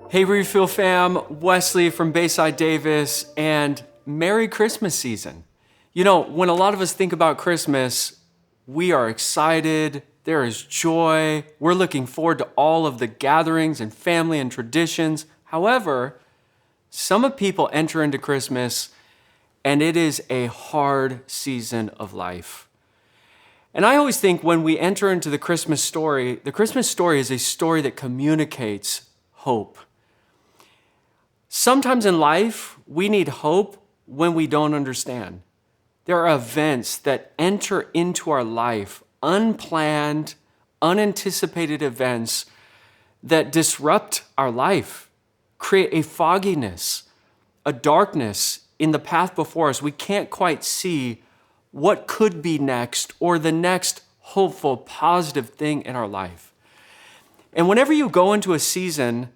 Hey Refill fam, Wesley from Bayside Davis, and Merry Christmas season. You know, when a lot of us think about Christmas, we are excited, there is joy, we're looking forward to all of the gatherings and family and traditions. However, some people enter into Christmas and it is a hard season of life. And I always think when we enter into the Christmas story is a story that communicates hope. Sometimes in life, we need hope when we don't understand. There are events that enter into our life, unplanned, unanticipated events that disrupt our life, create a fogginess, a darkness in the path before us. We can't quite see what could be next or the next hopeful, positive thing in our life. And whenever you go into a season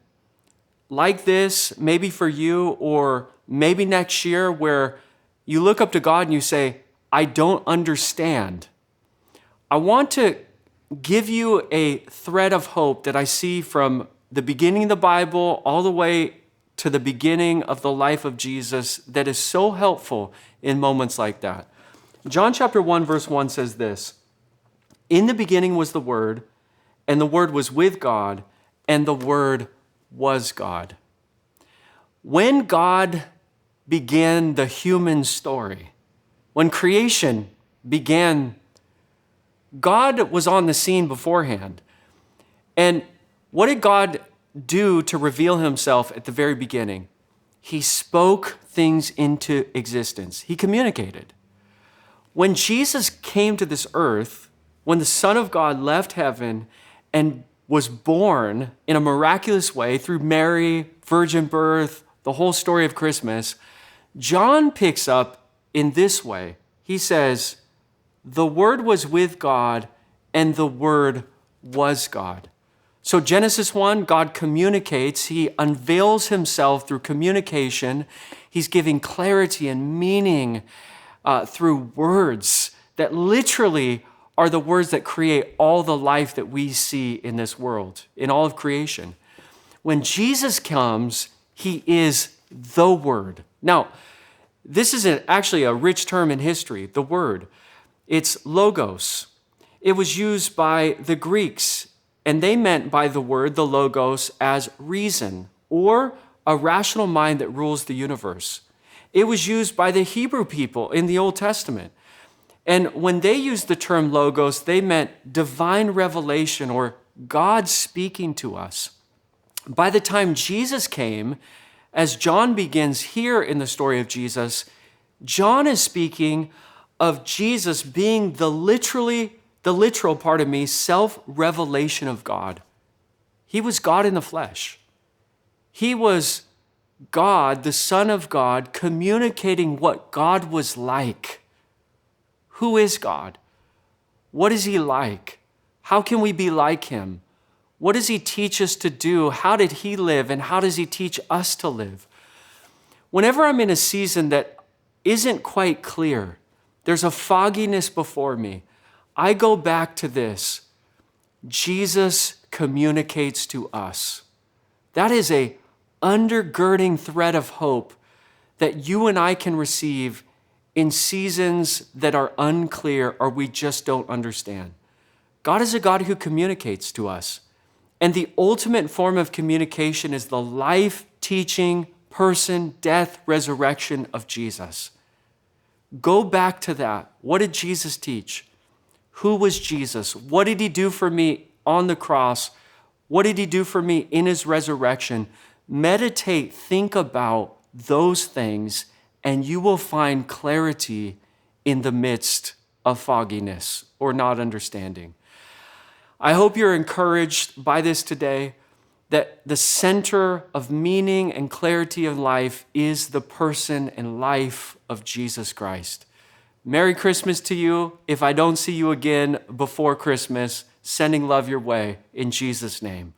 like this, maybe for you, or maybe next year, where you look up to God and you say, I don't understand. I want to give you a thread of hope that I see from the beginning of the Bible all the way to the beginning of the life of Jesus that is so helpful in moments like that. John chapter 1, verse 1 says this, "In the beginning was the Word, and the Word was with God, and the Word was God." When God began the human story, when creation began, God was on the scene beforehand. And what did God do to reveal himself at the very beginning? He spoke things into existence. He communicated. When Jesus came to this earth, when the Son of God left heaven and was born in a miraculous way through Mary, virgin birth, the whole story of Christmas, John picks up in this way. He says, the Word was with God and the Word was God. So Genesis 1, God communicates. He unveils himself through communication. He's giving clarity and meaning through words that literally are the words that create all the life that we see in this world, in all of creation. When Jesus comes, he is the Word. Now, this is actually a rich term in history, the Word. It's logos. It was used by the Greeks, and they meant by the word, the logos, as reason or a rational mind that rules the universe. It was used by the Hebrew people in the Old Testament. And when they used the term logos, they meant divine revelation or God speaking to us. By the time Jesus came, as John begins here in the story of Jesus, John is speaking of Jesus being the literal self-revelation of God. He was God in the flesh. He was God, the Son of God, communicating what God was like. Who is God? What is he like? How can we be like him? What does he teach us to do? How did he live? And how does he teach us to live? Whenever I'm in a season that isn't quite clear, there's a fogginess before me, I go back to this. Jesus communicates to us. That is a undergirding thread of hope that you and I can receive in seasons that are unclear or we just don't understand. God is a God who communicates to us. And the ultimate form of communication is the life, teaching, person, death, resurrection of Jesus. Go back to that. What did Jesus teach? Who was Jesus? What did he do for me on the cross? What did he do for me in his resurrection? Meditate, think about those things, and you will find clarity in the midst of fogginess or not understanding. I hope you're encouraged by this today, that the center of meaning and clarity of life is the person and life of Jesus Christ. Merry Christmas to you. If I don't see you again before Christmas, sending love your way in Jesus' name.